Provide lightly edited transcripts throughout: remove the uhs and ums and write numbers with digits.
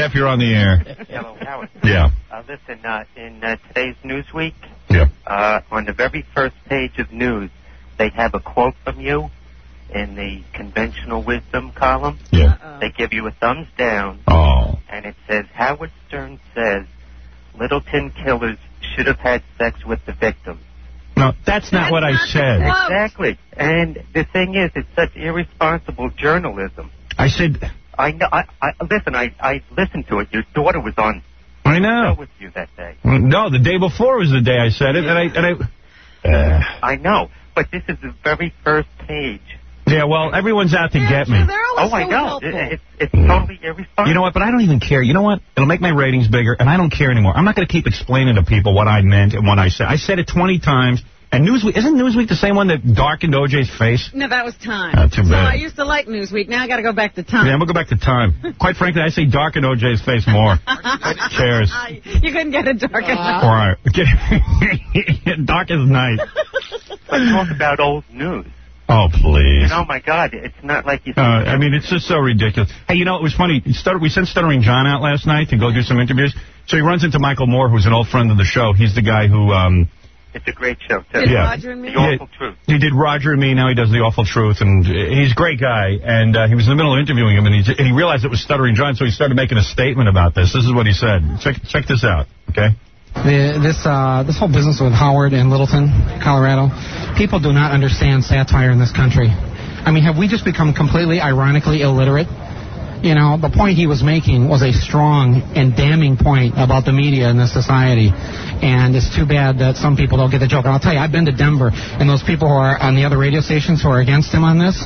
Jeff, you're on the air. Hello, Howard. Yeah. Listen, in today's Newsweek, yeah. On the very first page of news, they have a quote from you in the conventional wisdom column. Yeah. They give you a thumbs down, and it says, Howard Stern says Littleton killers should have had sex with the victim. No, that's not what I said. Exactly. And the thing is, it's such irresponsible journalism. I said... I know. Listen, I listened to it. Your daughter was on I know. with you that day. No, the day before was the day I said it, I know, but this is the very first page. Yeah, well, everyone's out to get me. I know. It's totally irresponsible. You know what? But I don't even care. You know what? It'll make my ratings bigger, and I don't care anymore. I'm not going to keep explaining to people what I meant and what I said. I said it 20 times. And Newsweek, isn't Newsweek the same one that darkened O.J.'s face? No, that was Time. Too bad. So I used to like Newsweek. Now I got to go back to Time. Yeah, I'm going to go back to Time. Quite frankly, I say darken O.J.'s face more. Cheers. You couldn't get it dark enough. All right. Dark as night. Let's talk about old news. Oh, please. Oh, my God. It's not like you... I mean, it's just so ridiculous. Hey, you know, it was funny. We sent Stuttering John out last night to go do some interviews. So he runs into Michael Moore, who's an old friend of the show. He's the guy who... It's a great show, too. Did Roger and Me? The Awful Truth. He did Roger and Me. Now he does The Awful Truth. And he's a great guy. And he was in the middle of interviewing him, and he realized it was Stuttering John, so he started making a statement about this. This is what he said. Check this out, okay? This whole business with Howard and Littleton, Colorado, people do not understand satire in this country. I mean, have we just become completely ironically illiterate? You know, the point he was making was a strong and damning point about the media in this society. And it's too bad that some people don't get the joke. And I'll tell you, I've been to Denver, and those people who are on the other radio stations who are against him on this,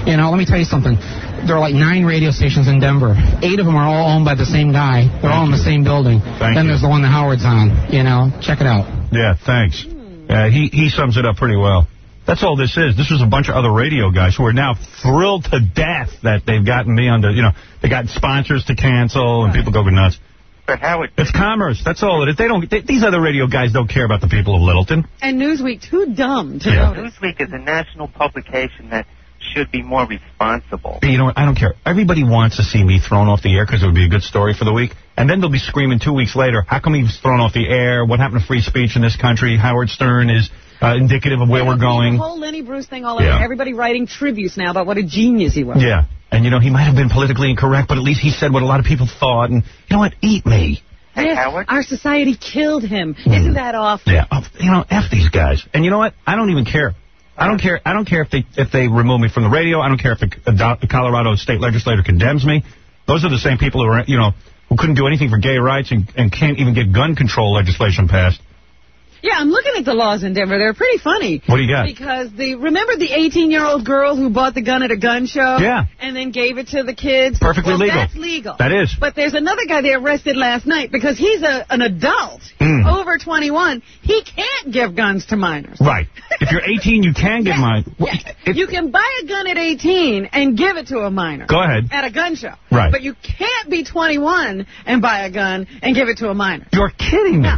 you know, let me tell you something. There are like 9 radio stations in Denver. 8 of them are all owned by the same guy. They're all in the same building. Then there's the one that Howard's on. You know, check it out. Yeah, thanks. He sums it up pretty well. That's all this is. This was a bunch of other radio guys who are now thrilled to death that they've gotten me under, you know, they got sponsors to cancel and people go nuts. But Howard... It's commerce. That's all it is. These other radio guys don't care about the people of Littleton. And Newsweek, too dumb to notice. Newsweek is a national publication that should be more responsible. You know what? I don't care. Everybody wants to see me thrown off the air because it would be a good story for the week. And then they'll be screaming 2 weeks later, how come he was thrown off the air? What happened to free speech in this country? Howard Stern is... indicative of where we're going. The whole Lenny Bruce thing all over. Everybody writing tributes now about what a genius he was. Yeah. And, you know, he might have been politically incorrect, but at least he said what a lot of people thought. And, you know what? Eat me. Hey, Howard? Our society killed him. Isn't that awful? Yeah. You know, F these guys. And you know what? I don't even care. I don't care if they remove me from the radio. I don't care if the Colorado state legislature condemns me. Those are the same people who are, you know, who couldn't do anything for gay rights and can't even get gun control legislation passed. Yeah, I'm looking at the laws in Denver. They're pretty funny. What do you got? Because remember the 18-year-old girl who bought the gun at a gun show? Yeah. And then gave it to the kids? Perfectly legal. That's legal. That is. But there's another guy they arrested last night because he's an adult, over 21. He can't give guns to minors. Right. If you're 18, you can get mine. You can buy a gun at 18 and give it to a minor. Go ahead. At a gun show. Right. But you can't be 21 and buy a gun and give it to a minor. You're kidding me. No.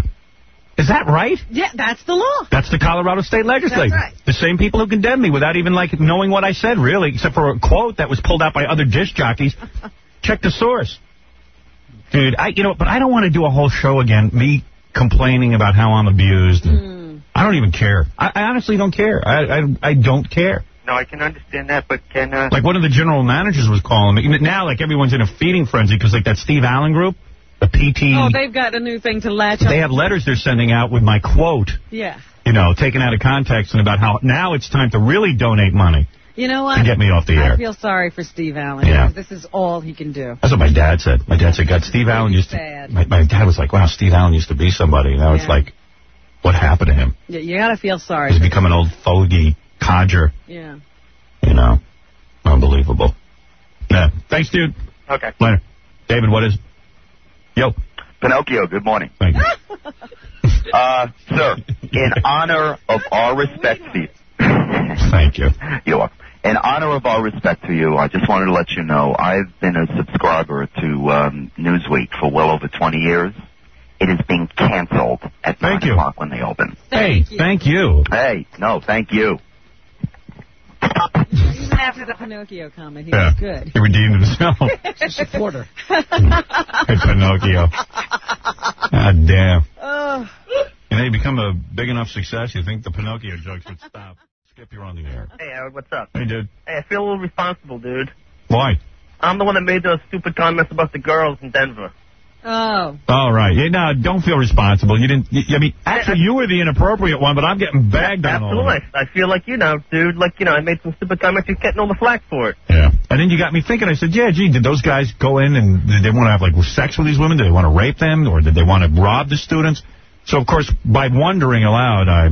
Is that right? Yeah, that's the law. That's the Colorado State Legislature. That's right. The same people who condemned me without even, like, knowing what I said, really, except for a quote that was pulled out by other disc jockeys. Check the source. Dude, but I don't want to do a whole show again, me complaining about how I'm abused. I don't even care. I honestly don't care. I don't care. No, I can understand that, but can... Like, one of the general managers was calling me. Now, like, everyone's in a feeding frenzy because, like, that Steve Allen group, the PT... Oh, they've got a new thing to latch on. They have letters they're sending out with my quote. Yeah. You know, taken out of context and about how now it's time to really donate money. You know what? To get me off the air. I feel sorry for Steve Allen. Yeah. This is all he can do. That's what my dad said. My dad said, God, Steve Allen used to... My dad was like, wow, Steve Allen used to be somebody. Now it's like, what happened to him? Yeah, you got to feel sorry. He's become an old fogey codger. Yeah. You know, unbelievable. Yeah. Thanks, dude. Okay. Later. David, what is... Yo. Pinocchio, good morning. Thank you. Sir, in honor of our respect for you... Thank you. You're welcome. In honor of our respect for you, I just wanted to let you know I've been a subscriber to Newsweek for well over 20 years. It is being canceled at 9 o'clock when they open. Thank you. Hey, no, thank you. Even after the Pinocchio comment, he was good. He redeemed himself. Supporter. Hey, Pinocchio. God damn. You become a big enough success, you think the Pinocchio jokes would stop. Skip, you're on the air. Hey, Howard, what's up? Hey, dude. Hey, I feel a little responsible, dude. Why? I'm the one that made those stupid comments about the girls in Denver. Oh. All right. Yeah, no, don't feel responsible. You didn't. I mean, actually, you were the inappropriate one, but I'm getting bagged on all of it. I feel like, dude, I made some stupid comments. You're getting all the flack for it. Yeah. And then you got me thinking. I said, yeah, gee, did those guys go in and did they want to have, like, sex with these women? Did they want to rape them? Or did they want to rob the students? So, of course, by wondering aloud, I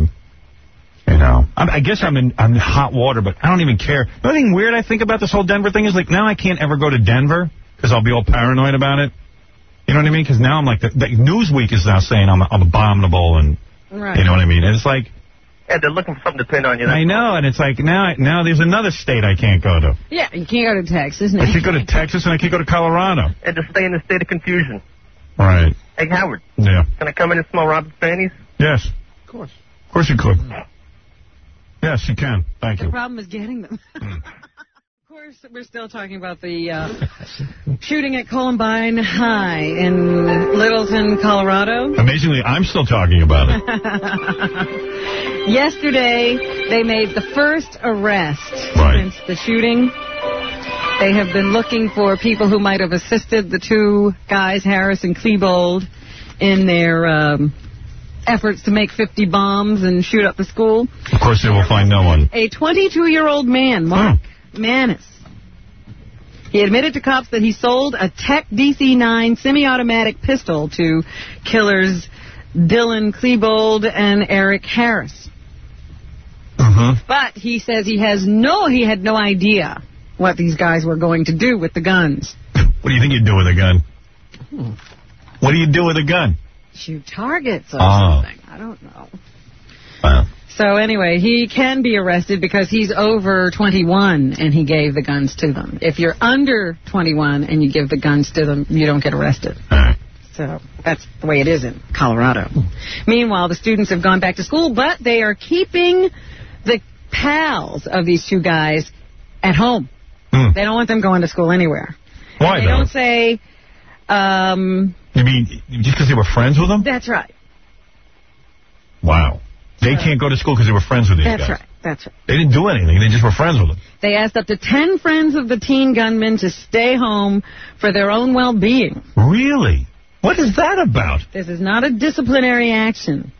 guess I'm in hot water, but I don't even care. The only thing weird I think about this whole Denver thing is, like, now I can't ever go to Denver because I'll be all paranoid about it. You know what I mean? Because now I'm like, the Newsweek is now saying I'm abominable, and you know what I mean? And it's like... Yeah, they're looking for something to pin on you. I know, and it's like, now there's another state I can't go to. Yeah, you can't go to Texas. I can't go to Texas, and I can't go to Colorado. And to stay in the state of confusion. Right. Hey, Howard. Yeah. Can I come in and smell Robert's panties? Yes. Of course. Of course you could. Yes, you can. Thank you. The problem is getting them. Of course, we're still talking about the shooting at Columbine High in Littleton, Colorado. Amazingly, I'm still talking about it. Yesterday, they made the first arrest since the shooting. They have been looking for people who might have assisted the two guys, Harris and Klebold, in their efforts to make 50 bombs and shoot up the school. Of course, they will find no one. A 22-year-old man, Mark Manis. He admitted to cops that he sold a Tech DC-9 semi-automatic pistol to killers Dylan Klebold and Eric Harris. But he says he had no idea what these guys were going to do with the guns. What do you think you'd do with a gun? What do you do with a gun? Shoot targets or something. I don't know. Wow. So anyway, he can be arrested because he's over 21 and he gave the guns to them. If you're under 21 and you give the guns to them, you don't get arrested. All right. So that's the way it is in Colorado. Meanwhile, the students have gone back to school, but they are keeping the pals of these two guys at home. They don't want them going to school anywhere. Why, They don't say... You mean just because they were friends with them? That's right. Wow. They can't go to school because they were friends with these guys. That's right. They didn't do anything. They just were friends with them. They asked up to 10 friends of the teen gunman to stay home for their own well-being. Really? What is that about? This is not a disciplinary action.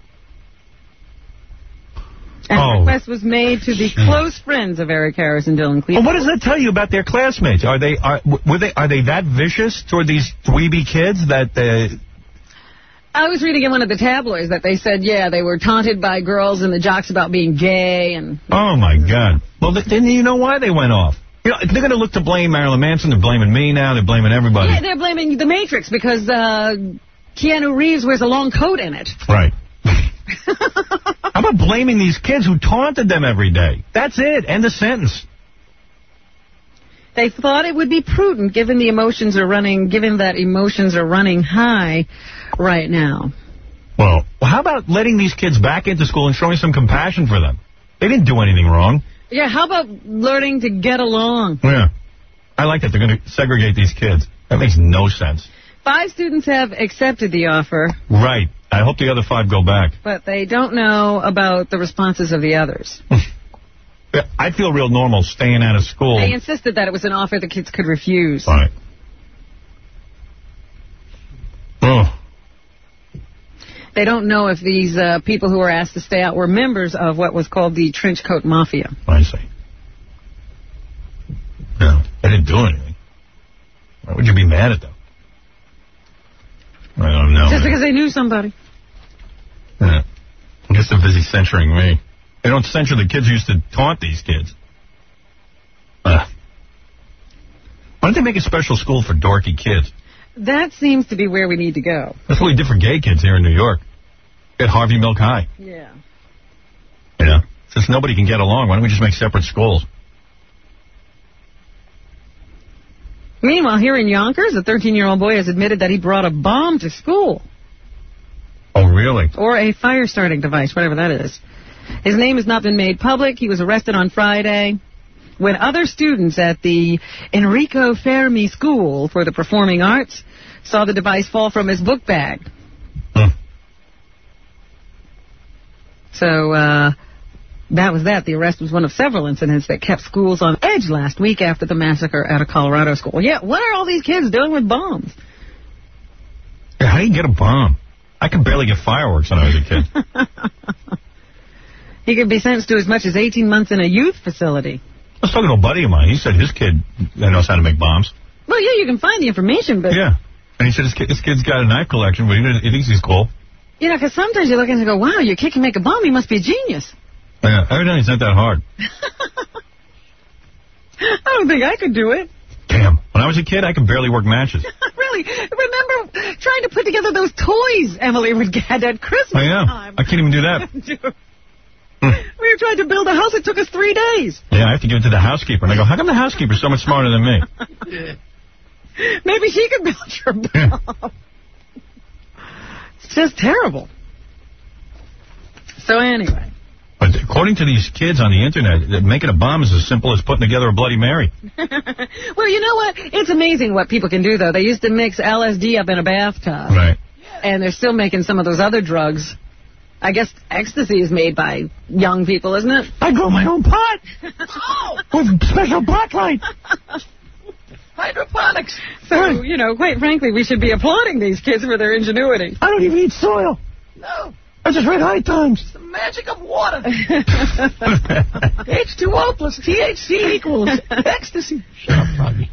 A request was made to the close friends of Eric Harris and Dylan Klebold. Well, what does that tell you about their classmates? Are they that vicious toward these dweeby kids that I was reading in one of the tabloids that they said, they were taunted by girls and the jocks about being gay. And oh, my God. Well, then you know why they went off. You know, they're going to look to blame Marilyn Manson. They're blaming me now. They're blaming everybody. Yeah, they're blaming The Matrix because Keanu Reeves wears a long coat in it. Right. How about blaming these kids who taunted them every day? That's it. End of sentence. They thought it would be prudent given that emotions are running high right now. Well, how about letting these kids back into school and showing some compassion for them? They didn't do anything wrong. Yeah, how about learning to get along? Yeah. I like that. They're going to segregate these kids. That makes no sense. 5 students have accepted the offer. Right. I hope the other 5 go back. But they don't know about the responses of the others. I feel real normal staying out of school. They insisted that it was an offer the kids could refuse. Right. Oh. They don't know if these people who were asked to stay out were members of what was called the Trenchcoat Mafia. I see. No, they didn't do anything. Why would you be mad at them? I don't know. Just because they knew somebody. Yeah. I guess they're busy censuring me. They don't censure the kids who used to taunt these kids. Why don't they make a special school for dorky kids? That seems to be where we need to go. That's really different gay kids here in New York. At Harvey Milk High. Yeah. Yeah. Since nobody can get along, why don't we just make separate schools? Meanwhile, here in Yonkers, a 13-year-old boy has admitted that he brought a bomb to school. Oh, really? Or a fire-starting device, whatever that is. His name has not been made public. He was arrested on Friday when other students at the Enrico Fermi School for the Performing Arts saw the device fall from his book bag. So that was that. The arrest was one of several incidents that kept schools on edge last week after the massacre at a Colorado school. Yeah, what are all these kids doing with bombs? Yeah, how do you get a bomb? I could barely get fireworks when I was a kid. He could be sentenced to as much as 18 months in a youth facility. I was talking to a buddy of mine. He said his kid knows how to make bombs. Well, yeah, you can find the information, but... Yeah. And he said his kid's got a knife collection, but he thinks he's cool. You know, because sometimes you look and you go, wow, your kid can make a bomb. He must be a genius. Yeah, evidently it's not that hard. I don't think I could do it. Damn. When I was a kid, I could barely work matches. Really? Remember trying to put together those toys Emily would get at Christmas time? I can't even do that. We were trying to build a house. It took us 3 days. Yeah, I have to give it to the housekeeper. And I go, how come the housekeeper's so much smarter than me? Maybe she could build your bomb. It's just terrible. So anyway. But according to these kids on the internet, making a bomb is as simple as putting together a Bloody Mary. Well, you know what? It's amazing what people can do, though. They used to mix LSD up in a bathtub. Right. And they're still making some of those other drugs. I guess ecstasy is made by young people, isn't it? I grow my own pot. With special blacklight. Hydroponics. So, you know, quite frankly, we should be applauding these kids for their ingenuity. I don't even eat soil. No. I just read High Times. It's the magic of water. H2O plus THC equals ecstasy. Shut up, Froggy.